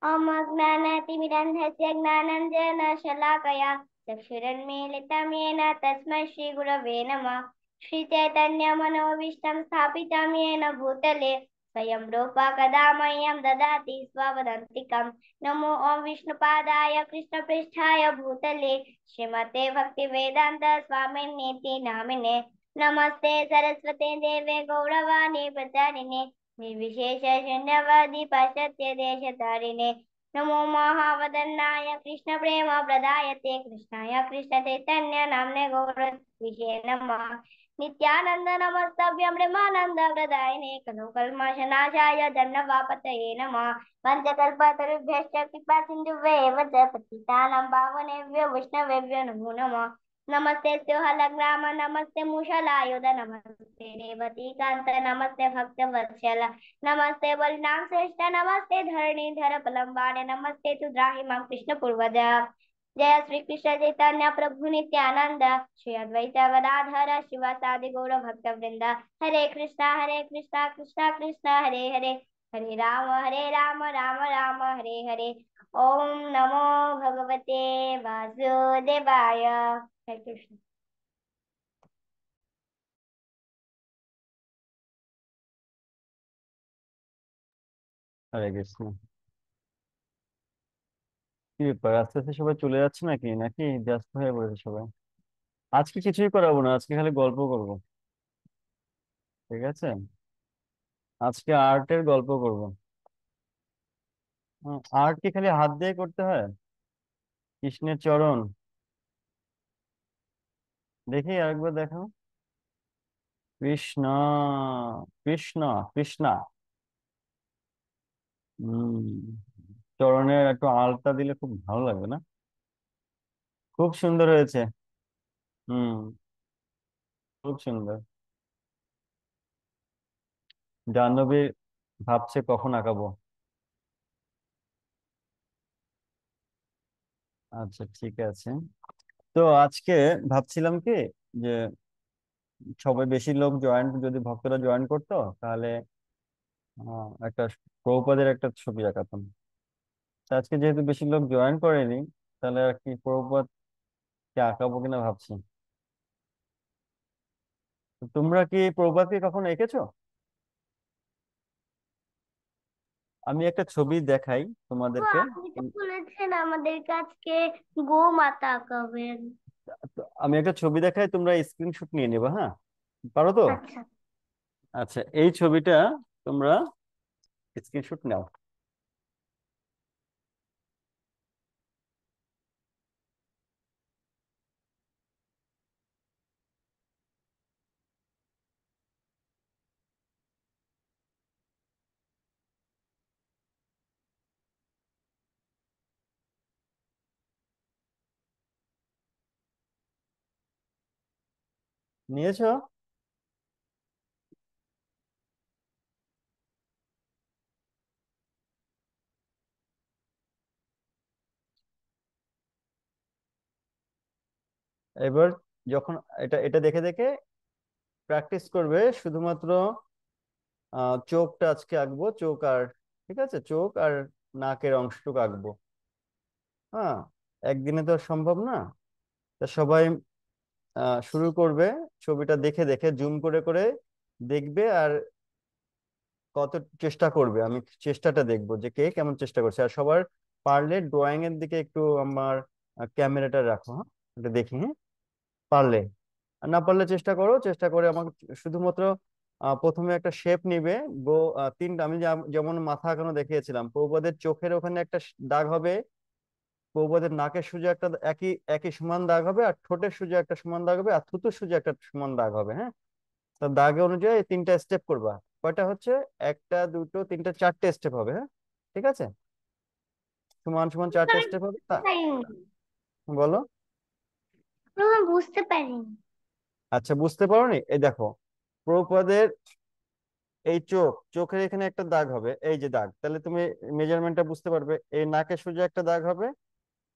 अज्ञानातिमिरन्धस्य ज्ञानाञ्जनशलाकया चक्षुरुन्मीलितं येन तस्मै श्रीगुरवे नमः। श्रीचैतन्यमनोभीष्टं स्थापितं येन भूतले स्वयं रूपा कदा मह्यं ददाति स्वपदान्तिकं। नमो ॐ विष्णुपादाय कृष्णपृष्ठाय भूतले श्रीमते भक्तिवेदान्त स्वामिनेति नामिने। नमस्ते सरस्वते देवे गौरवाणी प्रचारिणे निर्विशेष शून्यवादी पाश्चात्य देशतारिणे। नमो महावदन्नाय कृष्ण प्रेम प्रदायते कृष्णाय कृष्ण चैतन्य नामने गौरविषे नमः। नित्यानंद नमस्तभ्यं ब्रह्मानंद प्रदायिने खलु कल्मषनाशाय धन्यवापतये नमः। पंचकल्पतरुभ्यश्च कृपा सिन्धुभ्येव च पतितानां पावनेभ्यो वैष्णवेभ्यो नमो नमः। नमस्ते स्योहलग्राम नमस्ते मुषलायुध नमस्ते रेवतीकान्त नमस्ते भक्तवत्सल नमस्ते बलिनाम श्रेष्ठ नमस्ते धरणीधर पलंबाणे नमस्ते तु द्राहि मां कृष्ण पूर्वज। जय श्री कृष्ण चैतन्य प्रभु नित्यानंद श्री अद्वैत गदाधर शिवासादि गौर भक्त वृंद। हरे कृष्णा कृष्णा कृष्णा हरे हरे हरे राम राम राम हरे हरे। ओम नमो भगवते वासुदेवाय। हरे कृष्ण। হরে কৃষ্ণ। কি ব্যাপার, আস্তে আস্তে সবাই চলে যাচ্ছে নাকি নাকি ব্যস্ত হয়ে পড়েছে সবাই? আজকে কিছুই করাবো না, আজকে খালি গল্প করব। ঠিক আছে, আজকে আর্টের গল্প করব। আর্ট কি খালি হাত দিয়ে করতে হয়? কৃষ্ণের চরণ দেখি আরেকবার দেখাও। কৃষ্ণ কৃষ্ণ কৃষ্ণা। হম, চরণের একটু আলতা দিলে খুব ভালো লাগবে না? খুব সুন্দর হয়েছে। হুম, খুব সুন্দর। জাহ্নবী ভাবছে কখন আঁকাবো। আচ্ছা ঠিক আছে। তো আজকে ভাবছিলাম কি, যে সবাই বেশি লোক জয়েন, যদি ভক্তরা জয়েন করতো তাহলে একটা প্রভুপাদের একটা ছবি আঁকাতাম। তো আজকে যেহেতু বেশি লোক জয়েন করেনি, তাহলে আর কি প্রভুপাদকে আঁকাবো কিনা ভাবছি। তো তোমরা কি প্রভুপাদকে কখনো এঁকেছো? আমি একটা ছবি দেখাই তো তোমাদেরকে। আপনি তো বলেছেন আমাদের কাছকে গো মাতা আঁকাবেন। তো আমি একটা ছবি দেখাই, তোমরা স্ক্রিনশট নিয়ে নেবে, হ্যাঁ? পারো তো? আচ্ছা। আচ্ছা, এই ছবিটা তোমরা স্ক্রিনশট নাও। নিয়েছো? এবার যখন এটা এটা দেখে দেখে প্র্যাকটিস করবে, শুধুমাত্র চোখটা আজকে আঁকবো, চোখ আর, ঠিক আছে, চোখ আর নাকের অংশটুকু আঁকবো। হ্যাঁ, একদিনে তো আর সম্ভব না। তা সবাই শুরু করবে, ছবিটা দেখে দেখে জুম করে করে দেখবে, আর কত চেষ্টা করবে আমি চেষ্টাটা দেখবো যে কে কেমন চেষ্টা করছে। আর সবার পারলে ড্রয়িং এর দিকে একটু আমার ক্যামেরাটা রাখো, হ্যাঁ? এটা দেখি, হ্যাঁ? পারলে, আর না পারলে চেষ্টা করো, চেষ্টা করে আমাকে শুধুমাত্র প্রথমে একটা শেপ নিবে। গো তিনটা, আমি যেমন মাথা এখনো দেখিয়েছিলাম, প্রভুপাদের চোখের ওখানে একটা দাগ হবে, প্রভুপাদের নাকের সোজা একটা একই একই সমান দাগ হবে, আর ঠোঁটের সোজা একটা সমান দাগ হবে, আর থুতুর সোজা একটা সমান দাগ হবে, হ্যাঁ? তো দাগে অনুযায়ী এই তিনটা স্টেপ করবা। কয়টা হচ্ছে? একটা, দুটো, তিনটা, চারটে স্টেপ হবে, হ্যাঁ? ঠিক আছে, সমান সমান চারটে আমি স্টেপ হবে বুঝতে পারিনি। বলো। আমি বুঝতে পারিনি। আচ্ছা, বুঝতে পারোনি? এই দেখো, প্রভুপাদের এই চোখের এখানে একটা দাগ হবে, এই যে দাগ, তাহলে তুমি মেজারমেন্টটা বুঝতে পারবে। এই নাকের সোজা একটা দাগ হবে,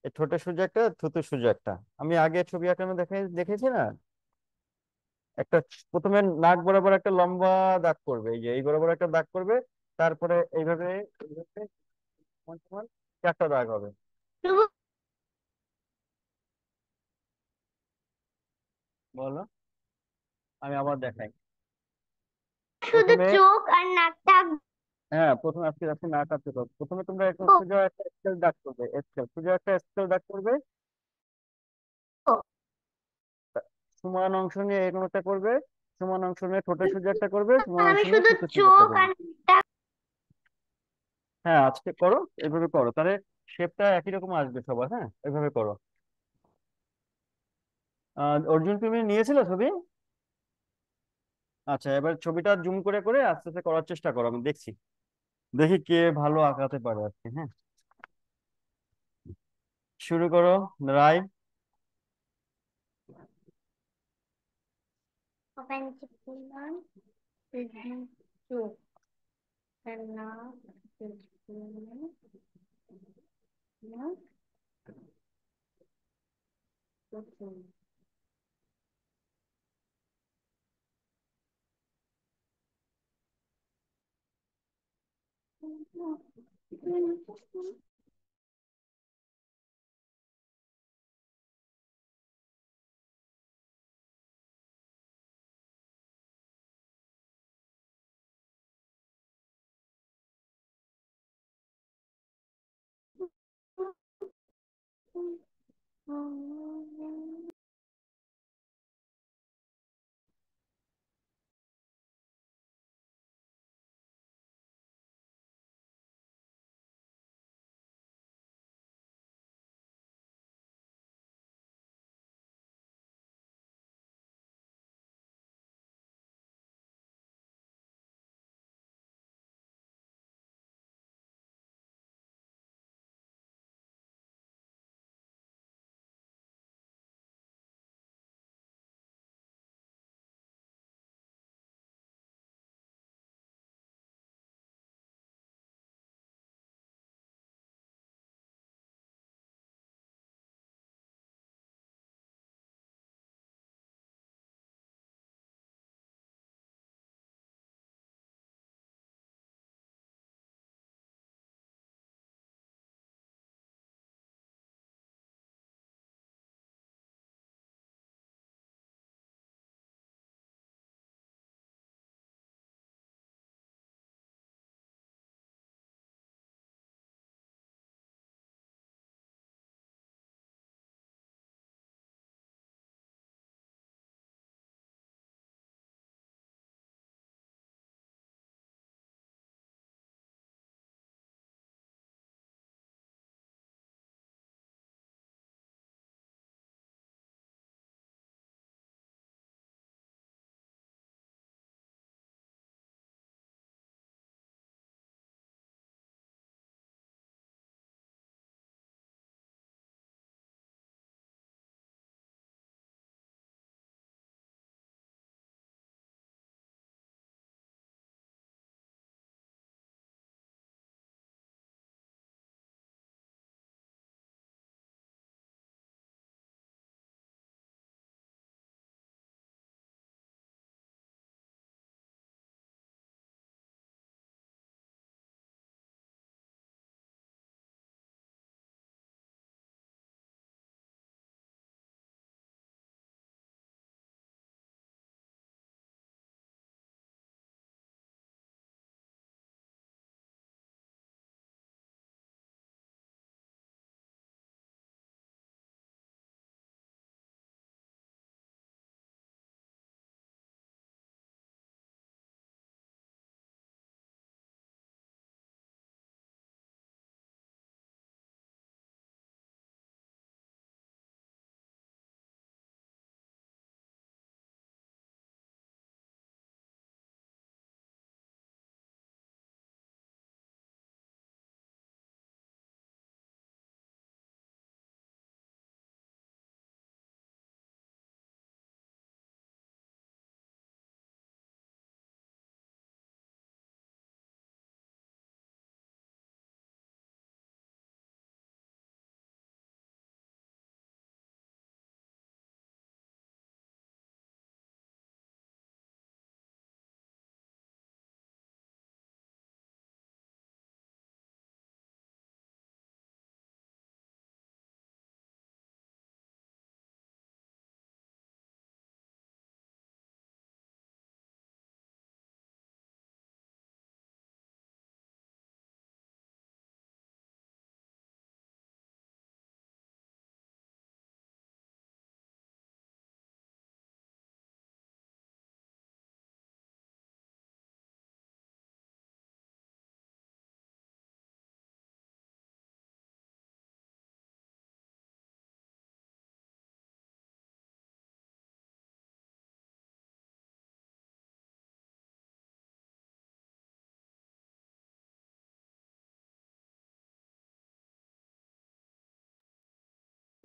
এই ঠোঁটের সোজা একটা, থুতুর সোজা একটা। আমি আগে ছবি আঁকানো দেখেছি না, একটা প্রথমে নাক বরাবর একটা লম্বা দাগ করবে, এই যে এই বরাবর একটা দাগ করবে, তারপরে এইভাবে এইভাবে সমান সমান চারটা দাগ হবে। বলো, আমি আবার দেখাই। শুধু প্রথমে, চোখ আর নাকটা হ্যাঁ প্রথমে আজকে আজকে না কাটতে হবে। প্রথমে তোমরা একটা আঁকবো। সোজা একটা স্কেল দাগ করবে, স্কেল সোজা একটা স্কেল দাগ করবে। সমান অংশ নিয়ে এই কোণটা করবে, সমান অংশ নিয়ে ঠোঁটের সোজা একটা করবে, সমান অংশ আমি নিয়ে শুধু চোখের সোজা একটা চোখ করবে। আর নাকটা হ্যাঁ আজকে করো, এভাবে করো, তাহলে শেপটা একই রকম আসবে সবার। হ্যাঁ এভাবে করো। অর্জুন তুমি নিয়েছিলে ছবি? আচ্ছা, এবার ছবিটা জুম করে করে আস্তে আস্তে করার চেষ্টা করো, আমি দেখছি, দেখি কে ভালো আঁকাতে পারে আজকে। হ্যাঁ শুরু করো, রাই। পেন্সিল চোখ আর নাক নাক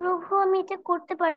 প্রভু আমি এটা করতে পারি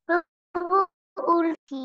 না। প্রভু উল্টি।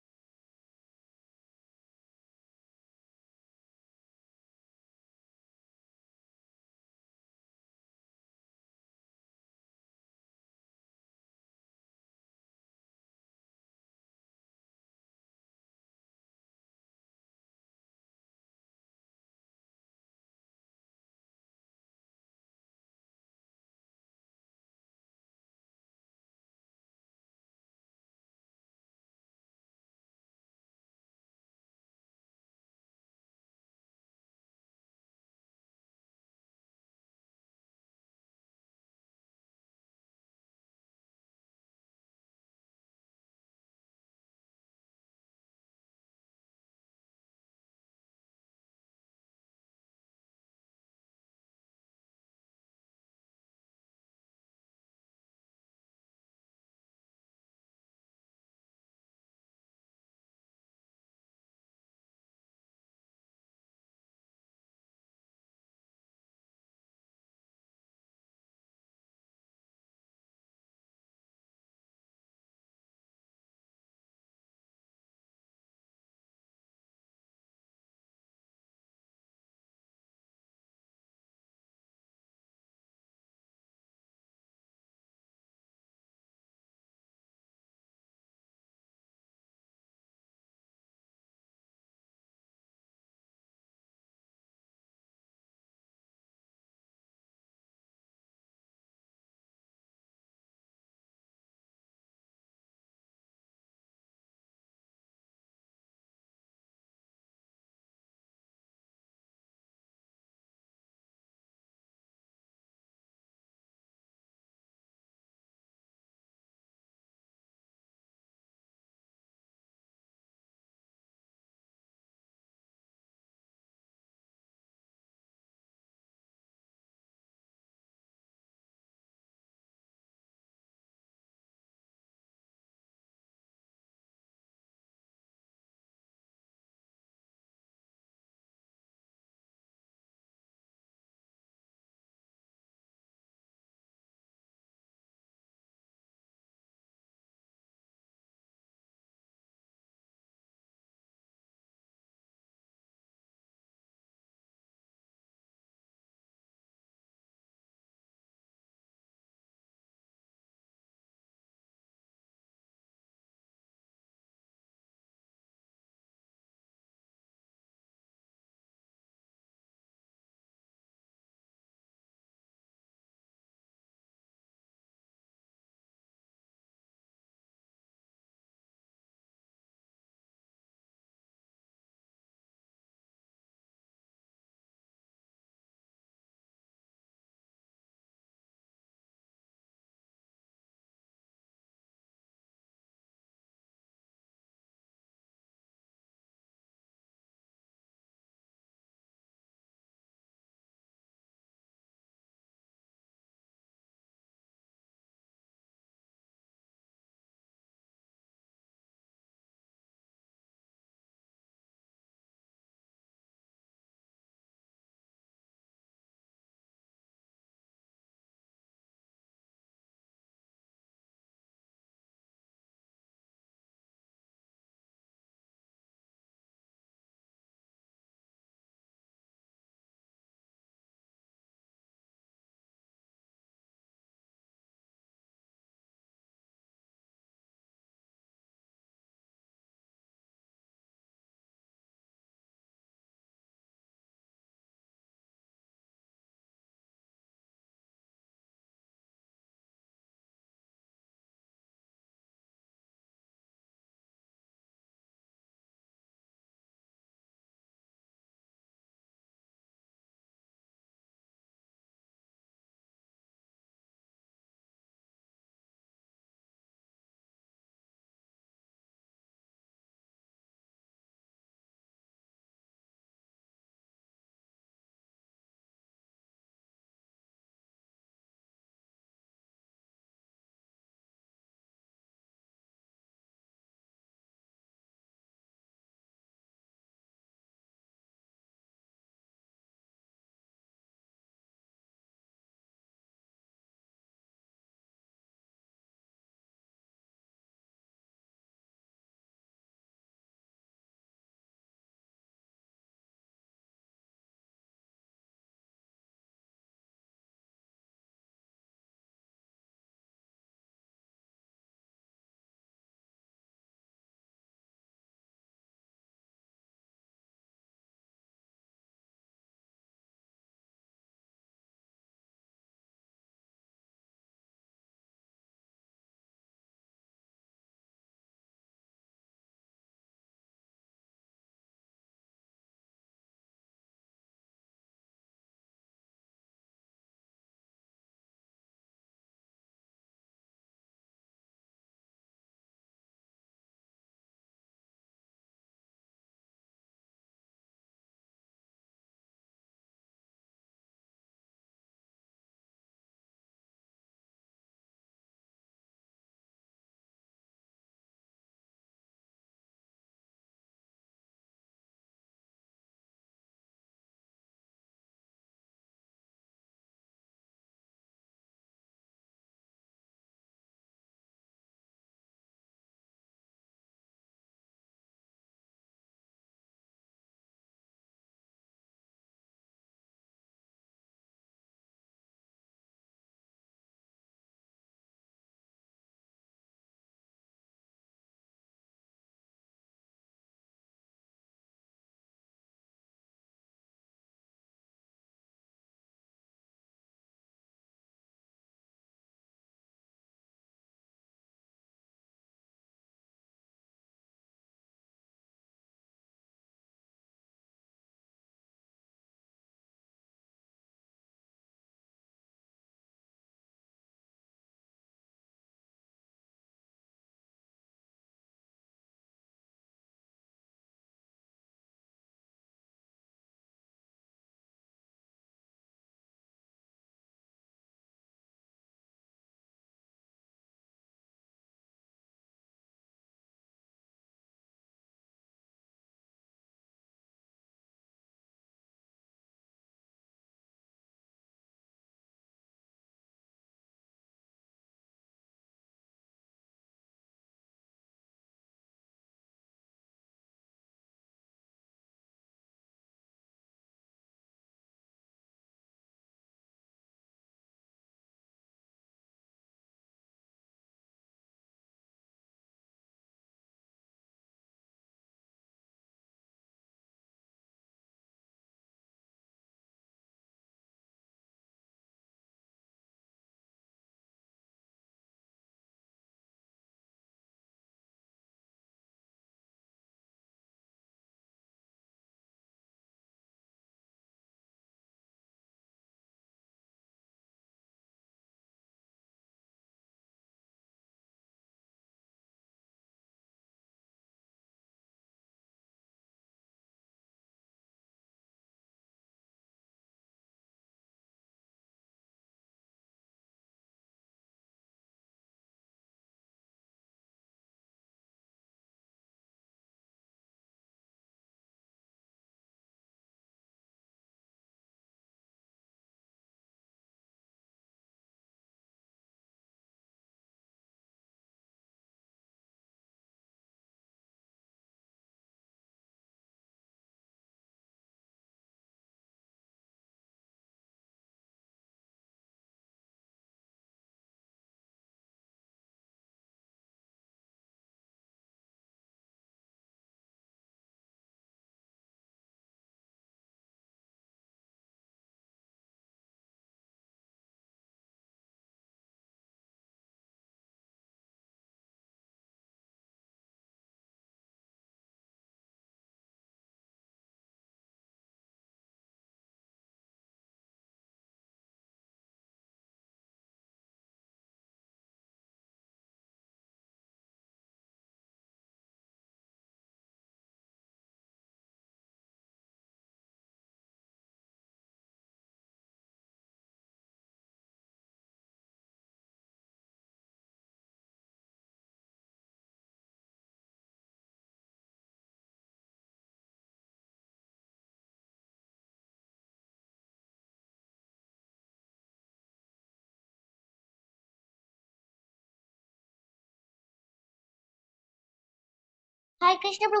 हरे कृष्ण प्रभु।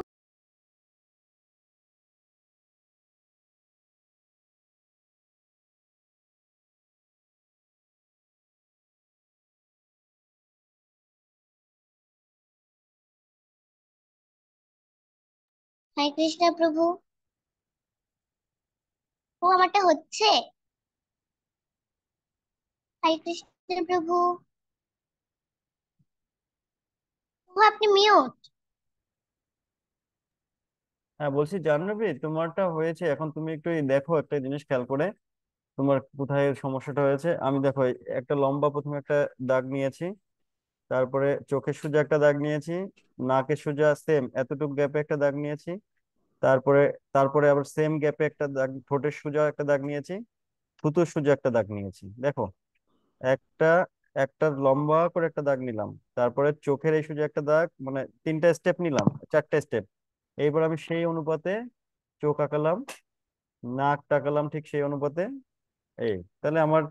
হরে কৃষ্ণ প্রভু। ও আমারটা হচ্ছে। হরে কৃষ্ণ প্রভু। ও আপনি মিউট। হ্যাঁ বলছি জাহ্নবী, তোমারটা হয়েছে, এখন তুমি একটু এই দেখো একটা জিনিস খেয়াল করে তোমার কোথায় সমস্যাটা হয়েছে। আমি দেখো এই একটা লম্বা প্রথমে একটা দাগ নিয়েছি, তারপরে চোখের সোজা একটা দাগ নিয়েছি, নাকের সোজা সেম এতটুকু গ্যাপে একটা দাগ নিয়েছি, তারপরে তারপরে আবার সেম গ্যাপে একটা দাগ, ঠোঁটের সোজা একটা দাগ নিয়েছি, থুতুর সোজা একটা দাগ নিয়েছি। দেখো একটা একটা লম্বা করে একটা দাগ নিলাম, তারপরে চোখের এই সোজা একটা দাগ, মানে তিনটা স্টেপ নিলাম, চারটা স্টেপ। এইবার আমি সেই অনুপাতে চোখ আঁকালাম, নাক টাকালাম ঠিক সেই অনুপাতে। এই তাহলে আমার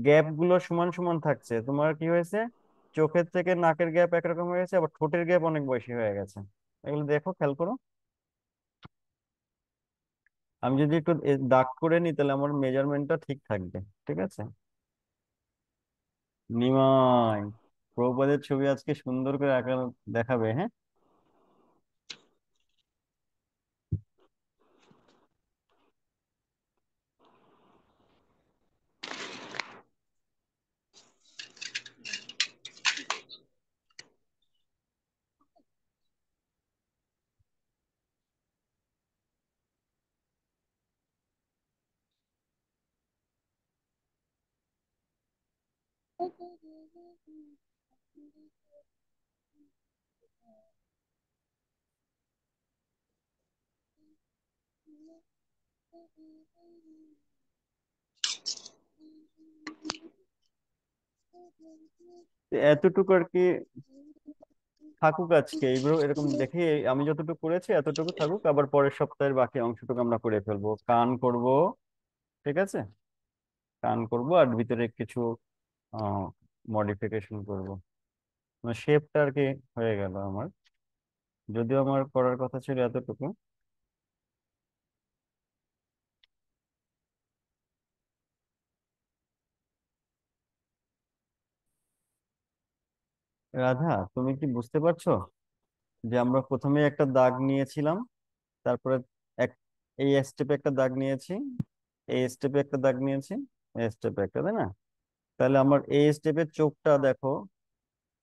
গ্যাপ গুলো সমান সমান থাকছে। তোমার কি হয়েছে, চোখের থেকে নাকের গ্যাপ একরকম হয়েছে, আবার ঠোঁটের গ্যাপ অনেক বেশি হয়ে গেছে। এগুলো দেখো, খেয়াল করো। আমি যদি একটু দাগ করে নিই তাহলে আমার মেজারমেন্টটা ঠিক থাকবে। ঠিক আছে নিমাই, প্রভুপাদের ছবি আজকে সুন্দর করে আঁকা দেখাবে, হ্যাঁ। এতটুকু আর কি থাকুক আজকে, এইগুলো এরকম দেখে আমি যতটুকু করেছি এতটুকু থাকুক, আবার পরের সপ্তাহের বাকি অংশটুকু আমরা করে ফেলবো। কান করব, ঠিক আছে, কান করব আর ভিতরে কিছু মডিফিকেশন করব। শেপটা আর কি হয়ে গেল আমার, যদিও আমার করার কথা ছিল এতটুকু। রাধা, তুমি কি বুঝতে পারছো যে আমরা প্রথমে একটা দাগ নিয়েছিলাম, তারপরে এক এই স্টেপে একটা দাগ নিয়েছি, এই স্টেপে একটা দাগ নিয়েছি, এই স্টেপে একটা, তাই না? তাহলে আমার এই স্টেপের চোখটা দেখো,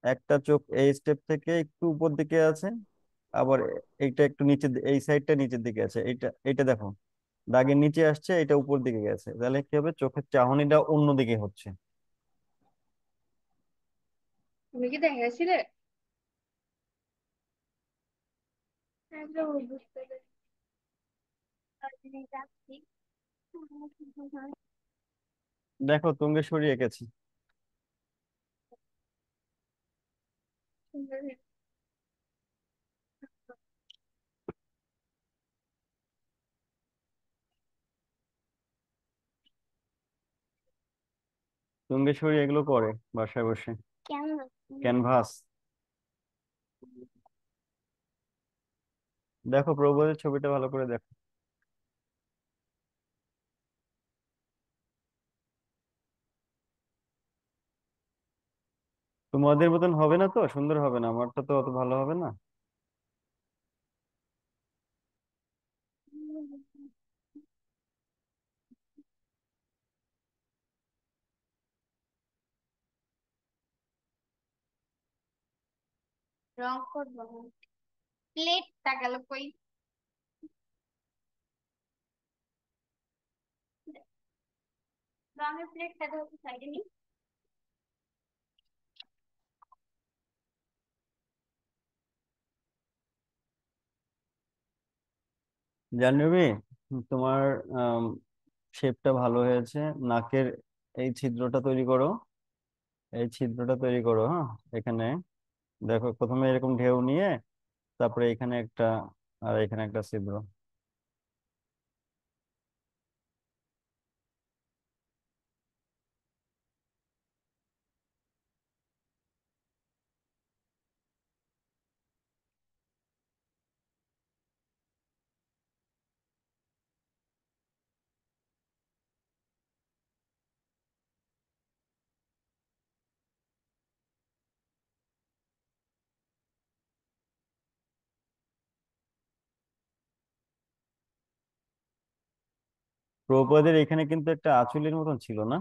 একটা চোখ এই স্টেপ থেকে একটু উপর দিকে আছে, আবার এইটা একটু নিচে, এই সাইডটা নিচের দিকে আছে, এইটা এইটা দেখো দাগের নিচে আসছে, এটা উপর দিকে গেছে। তাহলে কি হবে, চোখের চাহনিটা অন্যদিকে হচ্ছে। তুমি কি দেখেছিলে? একদম বুঝতে পারছি। দেখো তুঙ্গেশ্বরী এঁকেছি। তুঙ্গেশ্বরী এগুলো করে বাসায় বসে, কেন? ক্যানভাস। দেখো প্রভুদের ছবিটা ভালো করে দেখো। তোমাদের মতন হবে না তো, সুন্দর হবে না, আমারটা তো অত ভালো হবে না। রং করবো না। প্লেটটা গেল কই? রঙের প্লেটটা তো সাইডে নি। জাহ্নবী, তোমার শেপটা ভালো হয়েছে। নাকের এই ছিদ্রটা তৈরি করো, এই ছিদ্রটা তৈরি করো, হ্যাঁ। এখানে দেখো প্রথমে এরকম ঢেউ নিয়ে, তারপরে এখানে একটা, আর এখানে একটা ছিদ্র। প্রভুপাদের এখানে কিন্তু একটা আঁচলের মতন ছিল না?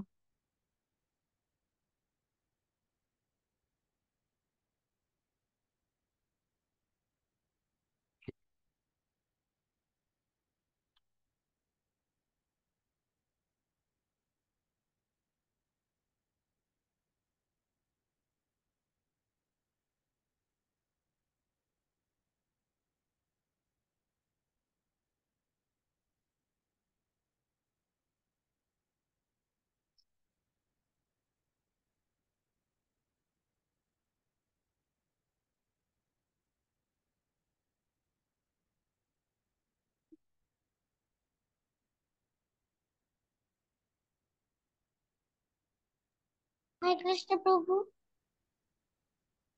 হরে কৃষ্ণ প্রভু।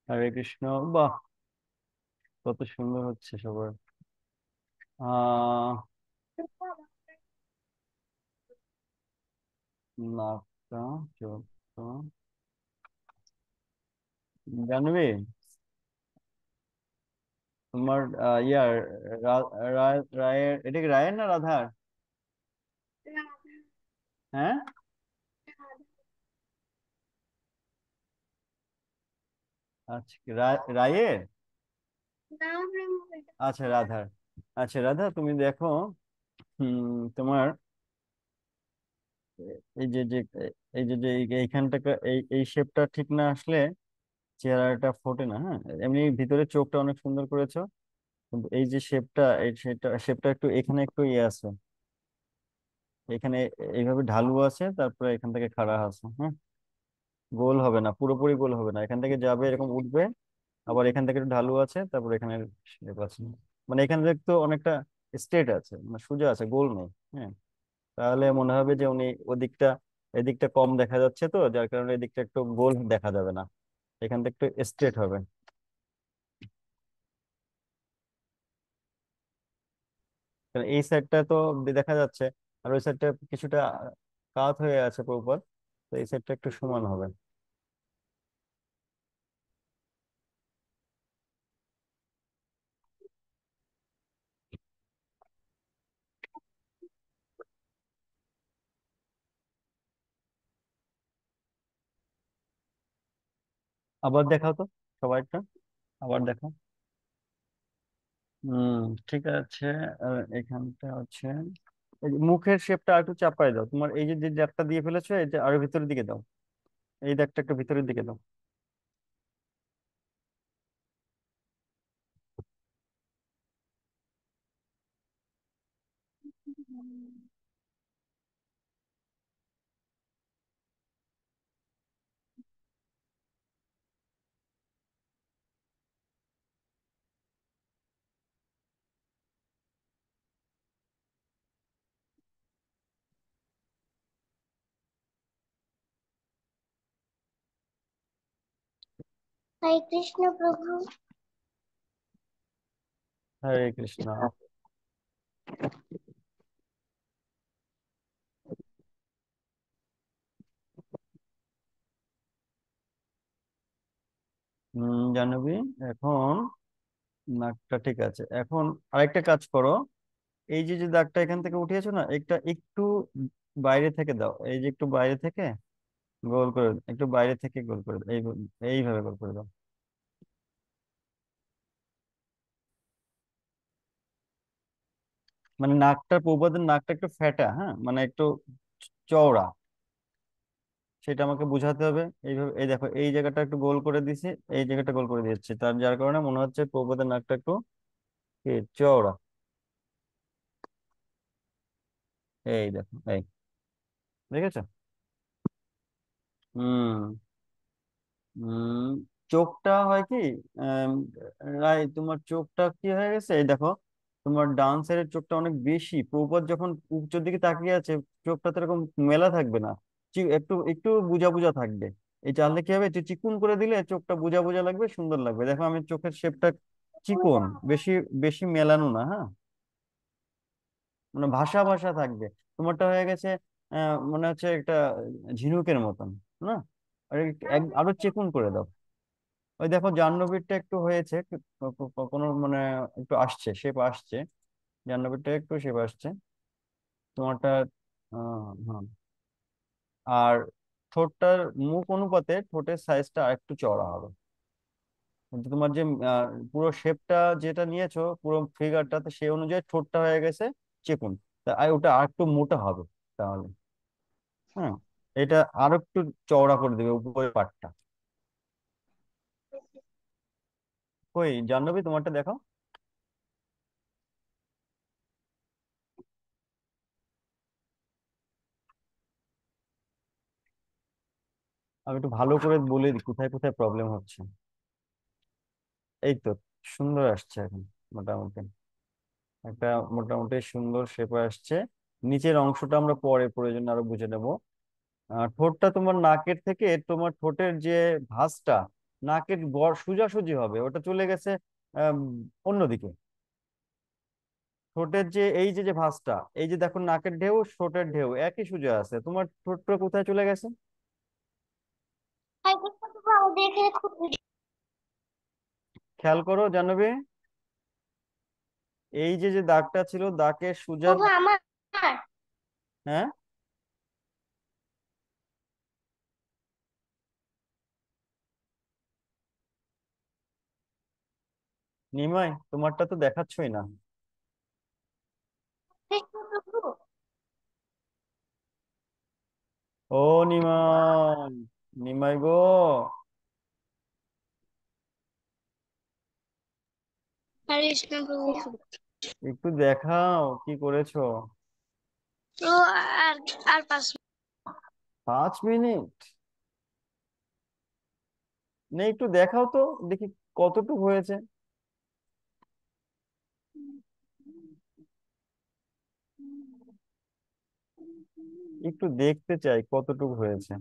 হরে কৃষ্ণ। বাহ, কত সুন্দর হচ্ছে সবার। আহ নাকটা, চোখটা, জানবি তোমার ইয়ার রায়ের, এটা কি রায়ের না রাধার? হ্যাঁ, আচ্ছা রায়ের। আচ্ছা রাধার। আচ্ছা রাধা, তুমি দেখো, তোমার এই যে যে এই যে যে এইখানটা, এই শেপটা ঠিক না আসলে চেহারাটা ফোটে না। হ্যাঁ, এমনি ভিতরে চোখটা অনেক সুন্দর করেছো, কিন্তু এই যে শেপটা, এই শেপটা একটু এখানে একটু ইয়ে আছে, এখানে এইভাবে ঢালু আছে, তারপরে এখান থেকে খাড়া আছে। হ্যাঁ, গোল হবে না, পুরোপুরি গোল হবে না, এখান থেকে যাবে এরকম উঠবে, আবার এখান থেকে একটু ঢালু আছে, তারপর এখানে শেপ আছে। মানে এখানে দেখতো অনেকটা স্ট্রেট আছে, মানে সোজা আছে, গোল নেই। হ্যাঁ, তাহলে মনে হবে যে উনি ওদিকটা, এদিকটা কম দেখা যাচ্ছে, তো যার কারণে এদিকটা একটু গোল দেখা যাবে না, এখান থেকে একটু স্ট্রেট হবে। কারণ এই সাইডটা তো দেখা যাচ্ছে, আর ওই সাইডটা কিছুটা কাত হয়ে আছে প্রপার, তো এই সাইডটা একটু সমান হবে। আবার দেখাও তো সবাইটা, আবার দেখাও। হুম, ঠিক আছে। এখানটা হচ্ছে এই যে মুখের শেপটা একটু চাপাই দাও, তোমার এই যে যে দাগটা দিয়ে ফেলেছো, এটা আরো ভিতরের দিকে দাও, এই দাগটা একটু ভিতরের দিকে দাও। হরে কৃষ্ণ প্রভু। হরে কৃষ্ণ। জাহ্নবী, এখন নাকটা ঠিক আছে, এখন আরেকটা কাজ করো, এই যে যে দাগটা এখান থেকে উঠিয়েছো না, একটা একটু বাইরে থেকে দাও, এই যে একটু বাইরে থেকে গোল করে দাও, একটু বাইরে থেকে গোল করে দাও, এইভাবে গোল করে দাও। মানে নাকটা, পূর্বদের নাকটা একটু ফ্যাটা, হ্যাঁ, মানে একটু চওড়া, সেটা আমাকে বোঝাতে হবে। এইভাবে, এই দেখো এই জায়গাটা একটু গোল করে দিছি, এই জায়গাটা গোল করে দিচ্ছি, তার যার কারণে মনে হচ্ছে পূর্বদের নাকটা একটু কি চওড়া। এই দেখো, এই দেখেছো? হুম। উম চোখটা হয় কি, আম, তোমার চোখটা কি হয়ে গেছে, এই দেখো, তোমার ডান সাইডের চোখটা অনেক বেশি, প্রপাত যখন উচ্চের দিকে তাকিয়ে আছে, চোখটা তো এরকম মেলা থাকবে না, একটু একটু বুজা বুজা থাকবে। এই চালটা কি হবে, একটু চিকুন করে দিলে চোখটা বুজা বুজা লাগবে, সুন্দর লাগবে। দেখো আমি চোখের শেপটা চিকন, বেশি বেশি মেলানো না। হ্যাঁ, মানে ভাষা ভাষা থাকবে। তোমারটা হয়ে গেছে মনে হচ্ছে একটা ঝিনুকের মতন, না? আর আরো চিকুন করে দাও। ওই দেখো জাহ্নবীরটা একটু হয়েছে, কোনো মানে একটু আসছে, শেপ আসছে, জাহ্নবীরটা একটু শেপ আসছে, তোমারটা হ্যাঁ। আর ঠোঁটটার মুখ অনুপাতে ঠোঁটের সাইজটা আরেকটু চওড়া হবে। কিন্তু তোমার যে পুরো শেপটা যেটা নিয়েছো পুরো ফিগারটাতে সেই অনুযায়ী ঠোঁটটা হয়ে গেছে চিকন। তা ওটা আর একটু মোটা হবে তাহলে। হ্যাঁ, এটা আরো একটু চওড়া করে দেবে উপরের পাটটা। কই জাহ্নবী তোমারটা দেখো। আমি একটু ভালো করে বলে দিই কোথায় কোথায় প্রবলেম হচ্ছে। এই তো সুন্দর আসছে এখন মোটামুটি। একটা মোটামুটি সুন্দর শেপ আসছে। নিচের অংশটা আমরা পরে প্রয়োজন আরো বুঝে নেব। ঠোঁটটা তোমার নাকের থেকে তোমার ঠোঁটের যে ভাঁজটা নাকের গড় সোজাসুজি হবে, ওটা চলে গেছে আম, অন্যদিকে। ঠোঁটের যে এই যে যে ভাঁজটা, এই যে দেখো নাকের ঢেউ ঠোঁটের ঢেউ একই সোজা আছে, তোমার ঠোঁটটা কোথায় চলে গেছে? আমাদের এখানে খুব খেয়াল করো জানবে, এই যে যে দাগটা ছিল দাগের সোজা। প্রভু আমার হ্যাঁ, নিমাই তোমারটা তো দেখাচ্ছই না। কৃষ্ণ প্রভু ও নিমাই, নিমাই গো, হরে কৃষ্ণ প্রভু একটু দেখাও কি করেছো। তো আর আর 5 মিনিট নেই, একটু দেখাও তো দেখি কতটুকু হয়েছে। একটু দেখতে চাই কতটুকু হয়েছে।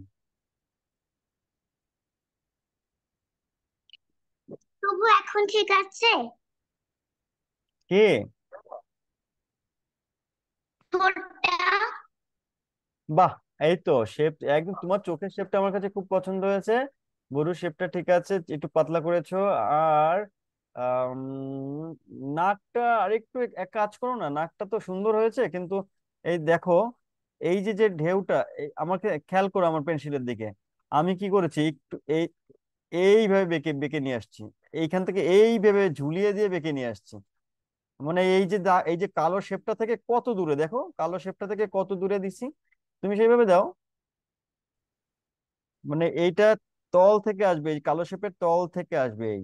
প্রভু এখন ঠিক আছে কে? ঠোঁটটা বাহ, এই তো শেপ একদম, তোমার চোখের শেপটা আমার কাছে খুব পছন্দ হয়েছে। গরুর শেপটা ঠিক আছে, একটু পাতলা করেছো। আর আম, নাকটা আরেকটু এক কাজ করো না, নাকটা তো সুন্দর হয়েছে কিন্তু এই দেখো, এই যে যে ঢেউটা আমাকে খেয়াল করো আমার পেন্সিলের দিকে। আমি কি করেছি একটু এইভাবে বেঁকে বেঁকে নিয়ে আসছি, এইখান থেকে এইভাবে ঝুলিয়ে দিয়ে বেঁকে নিয়ে আসছি। মানে এই যে এই যে কালো শেপটা থেকে কত দূরে দেখো, কালো শেপটা থেকে কত দূরে দিছি, তুমি সেইভাবে দাও। মানে এইটা তল থেকে আসবে, এই কালো শেপের তল থেকে আসবে এই।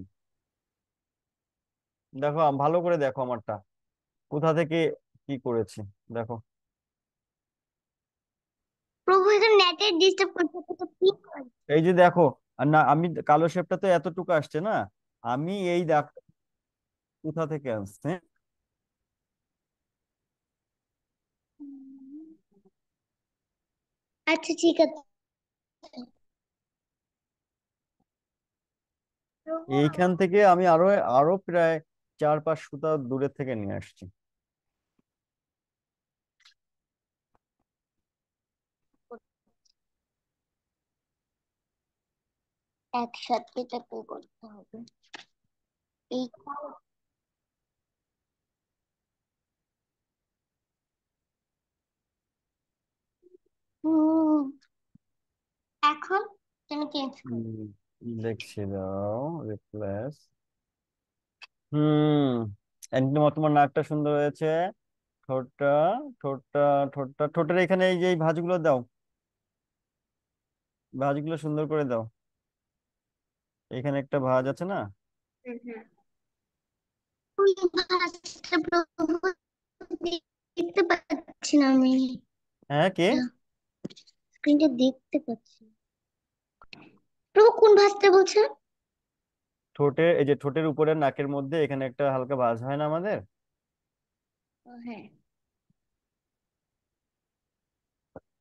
দেখো ভালো করে দেখো আমারটা কোথা থেকে কি করেছি, দেখো। প্রভু এখানে নেটের ডিস্টার্ব করছে তো কি করে এই যে দেখো, আর না আমি কালো শেপটা তো এতটুকু আসছে না, আমি এই দাগ কোথা থেকে আসছে। আচ্ছা ঠিক আছে প্রভু এইখান থেকে আমি আরো আরো প্রায় 4-5 সুতা দূরের থেকে নিয়ে আসছি। একসাথে এটাকে করতে হবে এই হুম, এখন তুমি চেঞ্জ করো উম, দেখছি, দাও রিপ্লেস। হুম, একদম তোমার নাকটা সুন্দর হয়েছে। ঠোঁটটা, ঠোঁটটা, ঠোঁটের এখানে এই যে এই ভাঁজগুলো দাও, ভাঁজগুলো সুন্দর করে দাও। এখানে একটা ভাঁজ আছে না? হুম, হুম। ওই ভাঁজটা প্রভু দেখতে পাচ্ছি না আমি হ্যাঁ, কে? স্ক্রিনটা দেখতে পাচ্ছি না। প্রভু কোন ভাঁজটা বলছেন ঠোঁটে, এই যে ঠোঁটের উপরে নাকের মধ্যে এখানে একটা হালকা ভাঁজ হয় না আমাদের? ও, হ্যাঁ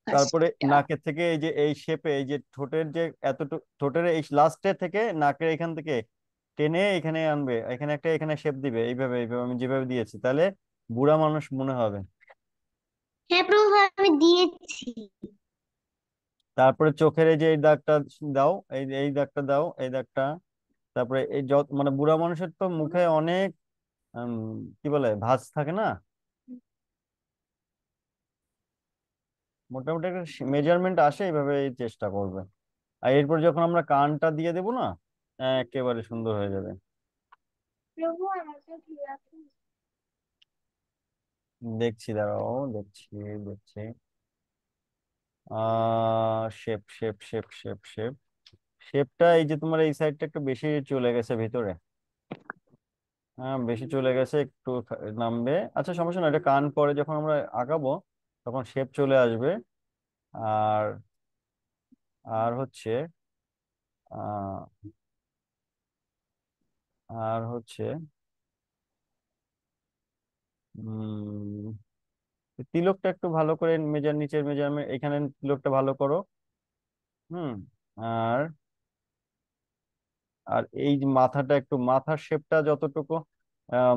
তারপরে ভাঁজটা নাকের থেকে এই যে এই শেপে এই যে ঠোঁটের যে এতটুকু ঠোঁটের এই লাস্টে থেকে নাকের এখান থেকে টেনে এখানে আনবে, এখানে একটা এখানে শেপ দিবে, এইভাবে এইভাবে আমি যেভাবে দিয়েছি, তাহলে বুড়া মানুষ মনে হবে। হ্যাঁ প্রভু আমি দিয়েছি তারপরে চোখের এই যে এই দাগটা দাও, এই এই দাগটা দাও, এই দাগটা। তারপরে এই যত মানে বুড়া মানুষের তো মুখে অনেক উম, কি বলে ভাঁজ থাকে না? মোটামুটি একটা মেজারমেন্ট আসে, এইভাবে চেষ্টা করবে। আর এরপর যখন আমরা কানটা দিয়ে দেবো না, একেবারে সুন্দর হয়ে যাবে। প্রভু আমাকে ঠিক আছে। দেখছি, দাঁড়াও, দেখছি, দেখছি। Shape shape shape shape shape শেপটা এই যে তোমার এই সাইডটা একটু বেশি চলে গেছে ভিতরে। হ্যাঁ, বেশি চলে গেছে, একটু নামবে। আচ্ছা, সমস্যা না, এটা কান পরে যখন আমরা আঁকাবো তখন শেপ চলে আসবে। আর আর হচ্ছে আহ আর হচ্ছে উম তিলকটা একটু ভালো করে নিচের মেজারমেন্ট, এখানে তিলকটা ভালো করো। হুম। আর আর এই যে মাথাটা, একটু মাথার শেপটা যতটুকু,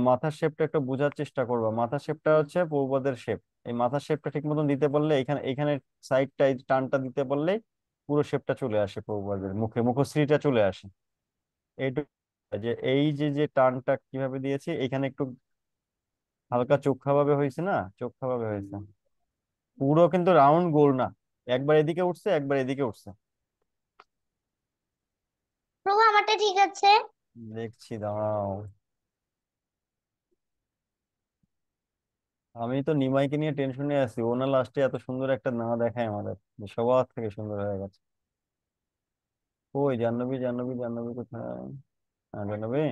মাথার শেপটা একটু বোঝার চেষ্টা করবা। মাথার শেপটা হচ্ছে পূর্বদের শেপ। এই মাথার শেপটা ঠিক মতন দিতে পারলে, এখানে এখানে সাইডটা, এই টানটা দিতে পারলে পুরো শেপটা চলে আসে, পূর্বদের মুখে মুখশ্রীটা চলে আসে। এইটুকু, যে এই যে যে টানটা কিভাবে দিয়েছি, এখানে একটু হালকা চোখা ভাবে হয়েছে না, চোখা ভাবে হয়েছে। পুরো কিন্তু রাউন্ড গোল না, একবার এদিকে উঠছে, একবার এদিকে উঠছে। প্রভু আমারটা ঠিক আছে। দেখছি, দাঁড়াও। আমি তো নিমাইকে নিয়ে টেনশনে আছি, ও না লাস্টে এত সুন্দর একটা না দেখায় আমাদের, যে সবার থেকে সুন্দর হয়ে গেছে। ওই জাহ্নবী, জাহ্নবী, জাহ্নবী কোথায়? হ্যাঁ, জাহ্নবী।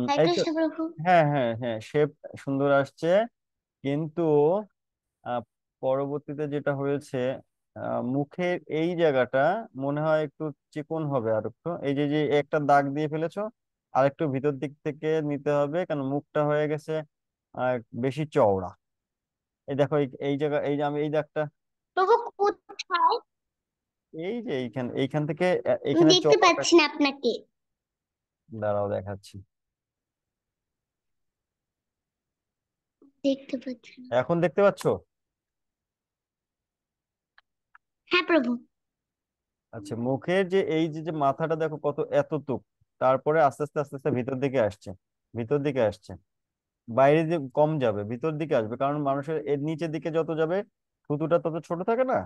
হরে এই তো। কৃষ্ণ প্রভু। হ্যাঁ, হ্যাঁ, হ্যাঁ, শেপ সুন্দর আসছে, কিন্তু আহ, পরবর্তীতে যেটা হয়েছে, মুখের এই জায়গাটা মনে হয় একটু চিকন হবে আর একটু। এই যে যে একটা দাগ দিয়ে ফেলেছো, আর একটু ভিতর দিক থেকে নিতে হবে, কারণ মুখটা হয়ে গেছে আহ, বেশি চওড়া। এই দেখো, এই জায়গা, এই যে আমি এই দাগটা, প্রভু কোথায়? এই যে এইখান এইখান থেকে আমি এখানে দেখতে চওড়াটা। পাচ্ছি না আপনাকে। দাঁড়াও, দেখাচ্ছি। দেখতে পাচ্ছি না। এখন দেখতে পাচ্ছো? হ্যাঁ প্রভু। আচ্ছা, মুখের যে এই যে যে মাথাটা দেখো কত এতটুক, তারপরে আস্তে আস্তে আস্তে আস্তে ভিতর দিকে আসছে, ভিতর দিকে আসছে। বাইরে যে কম যাবে, ভিতর দিকে আসবে, কারণ মানুষের এর নিচের দিকে যত যাবে থুতুটা তত ছোট থাকে না।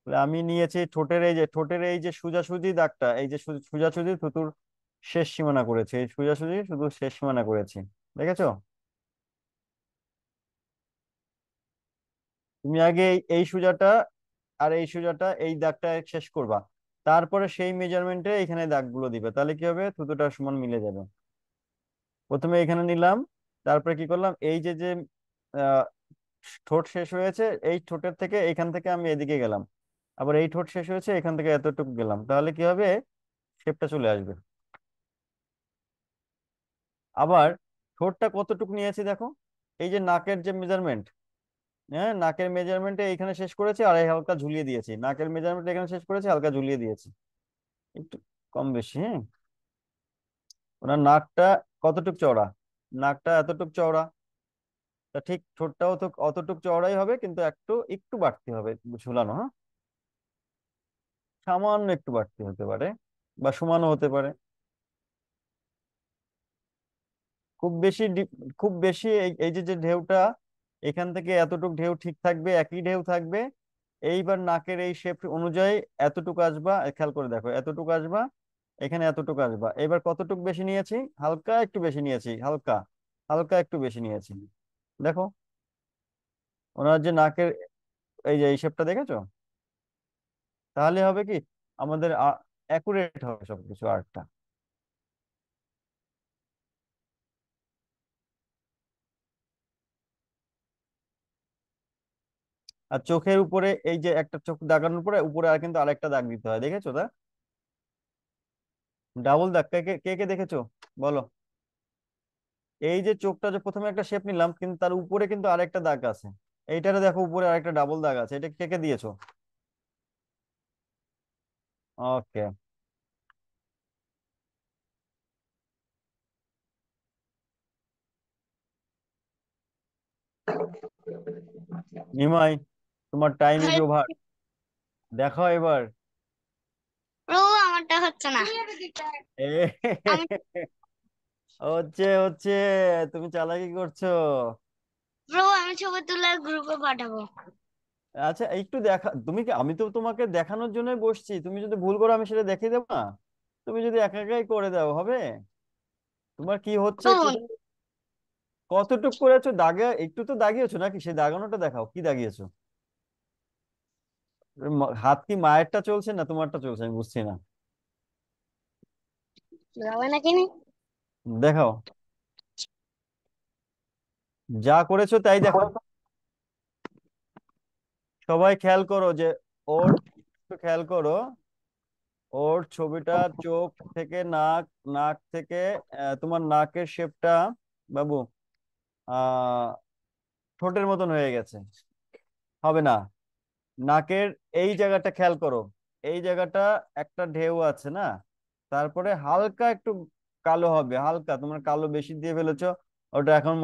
তাহলে আমি নিয়েছি ঠোঁটের এই যে সোজাসুজি দাগটা, এই যে সোজাসুজি থুতুর শেষ সীমানা করেছি, এই সোজাসুজি শুধু শেষ সীমানা করেছি। দেখেছো? তুমি আগে এই সোজাটা আর এই সোজাটা, এই দাগটা শেষ করবা, তারপরে সেই মেজারমেন্টে এখানে দাগগুলো দিবে, তাহলে কি হবে, থুতুটা সমান মিলে যাবে। প্রথমে এখানে নিলাম, তারপরে কি করলাম, এই যে যে আহ, ঠোঁট শেষ হয়েছে, এই ঠোঁটের থেকে এখান থেকে আমি এদিকে গেলাম, আবার এই ঠোঁট শেষ হয়েছে, এখান থেকে এতটুকু গেলাম, তাহলে কি হবে, শেপটা চলে আসবে। আবার ঠোঁটটা কতটুকু নিয়েছি দেখো, এই যে নাকের যে মেজারমেন্ট, হ্যাঁ, নাকের মেজারমেন্টে এখানে শেষ করেছি আর এই হালকা ঝুলিয়ে দিয়েছি, নাকের মেজারমেন্ট এখানে শেষ করেছি, হালকা ঝুলিয়ে দিয়েছি, একটু কম বেশি, হ্যাঁ। ওনার নাকটা কতটুক চওড়া, নাকটা এতটুক চওড়া, তা ঠিক ঠোঁটটাও তো অতটুক চওড়াই হবে, কিন্তু একটু একটু বাড়তি হবে ঝুলানো, হ্যাঁ, সামান্য একটু বাড়তি হতে পারে, বা সমানও হতে পারে। খুব বেশি খুব বেশি এই এই যে যে ঢেউটা, এখান থেকে এতটুক ঢেউ ঠিক থাকবে, একই ঢেউ থাকবে। এইবার নাকের এই শেপ অনুযায়ী এতটুকু আসবা, খেয়াল করে দেখো, এতটুকু আসবা, এখানে এতটুকু আসবা। এবার কতটুকু বেশি নিয়েছি, হালকা একটু বেশি নিয়েছি, হালকা হালকা একটু বেশি নিয়েছি। দেখো, ওনার যে নাকের এই যে এই শেপটা দেখেছো, তাহলে হবে কি, আমাদের অ্যাকুরেট হবে সবকিছু আর্টটা। আর চোখের উপরে এই যে একটা চোখ দাগানোর পরে উপরে আর কিন্তু আরেকটা দাগ দিতে হয়, দেখেছো তা? ডাবল দাগ, কে কে কে কে দেখেছো, বলো। এই যে চোখটা, যে প্রথমে একটা শেপ নিলাম, কিন্তু তার উপরে কিন্তু আরেকটা দাগ আছে। এইটারে দেখো, উপরে আরেকটা ডাবল দাগ আছে, এটা কে কে দিয়েছো? ওকে। নিমাই, তোমার টাইম ইজ হরে ওভার, দেখো এবার। প্রভু আমারটা হচ্ছে না। আমি হচ্ছে হচ্ছে, তুমি চালাকি করছো। ব্রো, আমি ছবি তুলে গ্রুপে পাঠাবো। আচ্ছা একটু দেখা, তুমি কি, আমি তো তোমাকে দেখানোর জন্যই বসছি, তুমি যদি ভুল করো আমি সেটা দেখিয়ে দেবো না? তুমি যদি একা একাই করে দাও হবে? তোমার কি হচ্ছে একটু শুন, কতটুক করেছো, দাগে একটু তো দাগিয়েছো নাকি, সেই দাগানোটা দেখাও কি দাগিয়েছো। হাত কি মায়েরটা চলছে না তোমারটা চলছে আমি বুঝছি না। যাবে নাকি? দেখাও, যা করেছো তাই দেখাও। সবাই খেয়াল করো যে ওর, একটু খেয়াল করো ওর ছবিটা, চোখ থেকে নাক, নাক থেকে তোমার নাকের শেপটা বাবু আহ ঠোঁটের মতন হয়ে গেছে, হবে না। নাকের এই জায়গাটা খেয়াল করো, এই জায়গাটা একটা ঢেউ আছে না, তারপরে হালকা একটু কালো হবে, হালকা, তোমার কালো বেশি দিয়ে ফেলেছো, ওটা এখন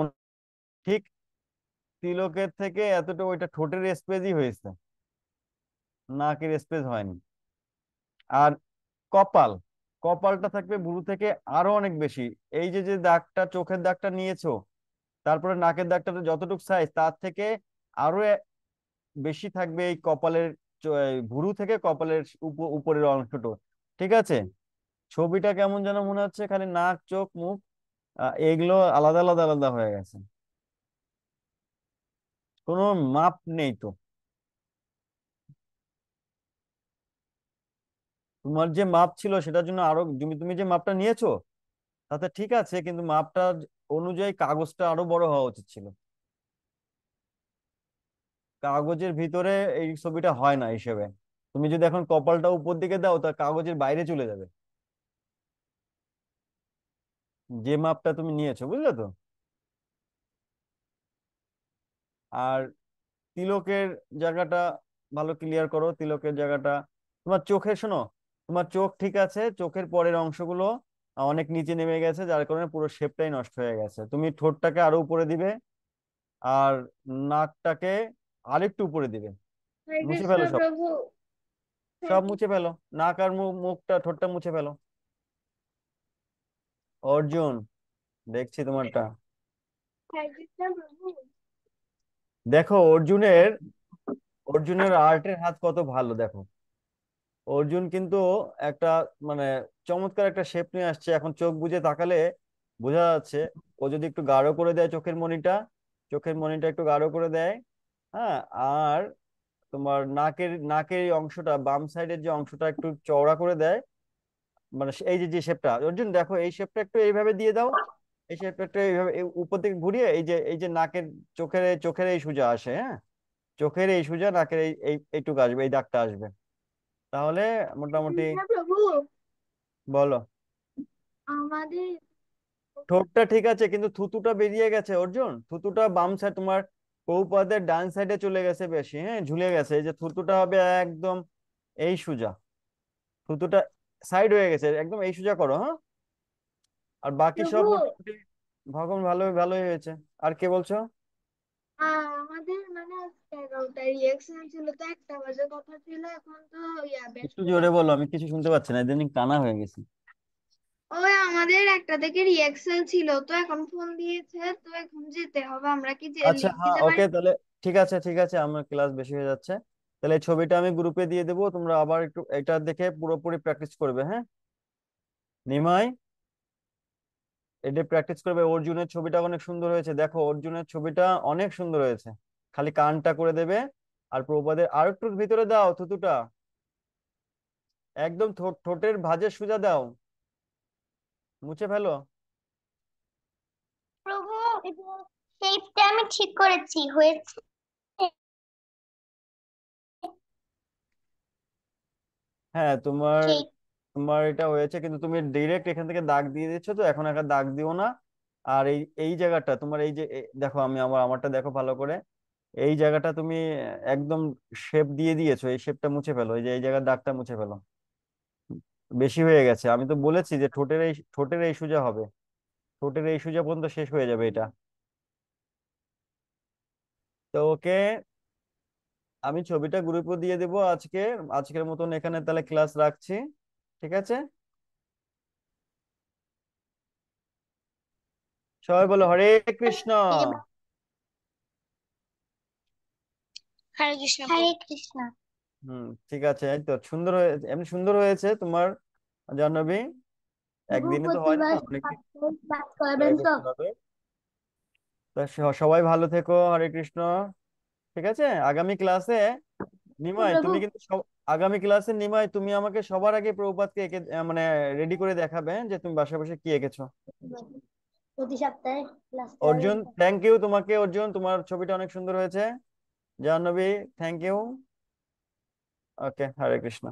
ঠিক তিলকের থেকে এতটা ওইটা ঠোঁটের স্পেসই হয়েছে, নাকের স্পেস হয়নি। আর কপাল, কপালটা থাকবে ভুরু থেকে আরো অনেক বেশি। এই যে যে দাগটা, চোখের দাগটা নিয়েছো, তারপরে নাকের দাগটা যতটুকু সাইজ তার থেকে আরো বেশি থাকবে এই কপালের, এই ভুরু থেকে কপালের উপরের অংশটুকু। ঠিক আছে? ছবিটা কেমন যেন মনে হচ্ছে, খালি নাক চোখ মুখ এগুলো আলাদা আলাদা আলাদা হয়ে গেছে, কোনো মাপ নেই তো। তোমার যে মাপ ছিল সেটার জন্য আরো, তুমি তুমি যে মাপটা নিয়েছো তাতে ঠিক আছে, কিন্তু মাপটা অনুযায়ী কাগজটা আরো বড় হওয়া উচিত ছিল। কাগজের ভিতরে এই ছবিটা হয় না হিসেবে। তুমি যদি এখন কপালটা উপর দিকে দাও তা কাগজের বাইরে চলে যাবে, যে মাপটা তুমি নিয়েছো, বুঝলে তো? আর তিলকের জায়গাটা ভালো ক্লিয়ার করো, তিলকের জায়গাটা। তোমার চোখে শোনো, তোমার চোখ ঠিক আছে, চোখের পরের অংশগুলো অনেক নিচে নেমে গেছে, যার কারণে পুরো শেপটাই নষ্ট হয়ে গেছে। তুমি ঠোঁটটাকে আরো উপরে দিবে, আর নাকটাকে আরেকটু উপরে দিবে। হরে মুছে কৃষ্ণ ফেলো সব, প্রভু। সব মুছে ফেলো, নাক আর মুখটা, ঠোঁটটা মুছে ফেলো। অর্জুন, দেখছি তোমারটা। হরে কৃষ্ণ প্রভু। দেখো অর্জুনের, অর্জুনের আর্টের হাত কত ভালো দেখো। অর্জুন কিন্তু একটা মানে চমৎকার একটা শেপ নিয়ে আসছে, এখন চোখ বুজে তাকালে বোঝা যাচ্ছে। ও যদি একটু গাঢ় করে দেয় চোখের মনিটা, চোখের মনিটা একটু গাঢ় করে দেয়, হ্যাঁ, আর তোমার নাকের, নাকের এই অংশটা, বাম সাইডের যে অংশটা একটু চওড়া করে দেয়, মানে এই যে যে শেপটা, অর্জুন দেখো এই শেপটা একটু এইভাবে দিয়ে দাও, এই শেপটা একটু এইভাবে উপর দিকে ঘুরিয়ে, এই যে নাকের, চোখের চোখের এই সোজা আসে, হ্যাঁ, চোখের এই সোজা, নাকের এই এইটুকু আসবে, এই দাগটা আসবে, তাহলে হরে মোটামুটি। কৃষ্ণ প্রভু, বলো। আমাদের ঠোঁটটা ঠিক আছে কিন্তু থুতুটা বেরিয়ে গেছে অর্জুন, থুতুটা বাম সাইড তোমার পৌপাদের ডান সাইডে চলে গেছে বেশি, হ্যাঁ, ঝুলে গেছে। এই যে থুতুটা হবে একদম এই সোজা, থুতুটা সাইড হয়ে গেছে একদম, এই সোজা করো, হ্যাঁ। আর বাকি সব প্রভু, মোটামুটি ভগবান ভালোই ভালোই হয়েছে। আর কে বলছো? আমাদের মানে আজকে 11টায় রিয়েকশন ছিল, তো 1টা বাজে কথা ছিল, এখন তো একটু ব্যস্ত জোরে আছি। বলো, আমি কিছু শুনতে পাচ্ছি না, ইদানিং কানা হয়ে গেছি। ওই আমাদের 1টা থেকে রিয়েকশন ছিল, তো এখন ফোন দিয়েছে, তো এখন যেতে হবে। আমরা কি যে আচ্ছা লিঙ্ক হ্যাঁ দিতে পারি? ওকে, তাহলে ঠিক আছে ঠিক আছে, আমার ক্লাস বেশি হয়ে যাচ্ছে, তাহলে এই ছবিটা আমি গ্রুপে দিয়ে দেবো, তোমরা আবার একটু এটা দেখে পুরোপুরি প্র্যাকটিস করবে, হ্যাঁ। নিমাই, এটা প্র্যাকটিস করবে। অর্জুনের ছবিটা অনেক সুন্দর হয়েছে, দেখো অর্জুনের ছবিটা অনেক সুন্দর হয়েছে, খালি কানটা করে দেবে। আর প্রভুপাদের আর একটু ভিতরে দাও থুতুটা, একদম ঠোঁটের ভাঁজে সোজা দাও, মুছে ফেলো। প্রভু, শেপটা আমি ঠিক করেছি, হয়েছে। হ্যাঁ তোমার, শেপ। তোমার এটা হয়েছে, কিন্তু তুমি ডিরেক্ট এখান থেকে দাগ দিয়ে দিচ্ছ, তো এখন একটা দাগ দিও না। আর এই এই জায়গাটা তোমার, এই যে দেখো, আমি আমারটা দেখো ভালো করে, এই জায়গাটা তুমি একদম শেপ দিয়ে দিয়েছো, এই শেপটা মুছে ফেলো, এই যে এই জায়গার দাগটা মুছে ফেলো, বেশি হয়ে গেছে। আমি তো বলেছি যে ঠোঁটের এই সোজা হবে, ঠোঁটের এই সোজা পর্যন্ত শেষ হয়ে যাবে এটা। তো ওকে, আমি ছবিটা গ্রুপে দিয়ে দেবো আজকে, আজকের মতন এখানে তাহলে ক্লাস রাখছি, ঠিক আছে? সবাই বলো হরে কৃষ্ণ। হরে কৃষ্ণ হরে কৃষ্ণ। ঠিক আছে, এই তো সুন্দর হয়েছে, এমনি সুন্দর হয়েছে তোমার জাহ্নবী। একদিনে তো হয় না, প্রতিবার অনেক ক্লাস করবেন ট্রাই তো? করতে হবে। তা সবাই ভালো থেকো, হরে কৃষ্ণ। ঠিক আছে, আগামী ক্লাসে নিমাই প্রভু। তুমি কিন্তু আগামী ক্লাসে নিমাই তুমি আমাকে সবার আগে প্রভুপাদকে এঁকে মানে রেডি করে দেখাবে যে তুমি বাসায় বসে কি এঁকেছো। প্রতি সপ্তাহে ক্লাস করাবেন অর্জুন, তো? থ্যাংক ইউ তোমাকে। অর্জুন, তোমার ছবিটা অনেক সুন্দর হয়েছে। Jahnavi, thank you. Okay, Hare Krishna.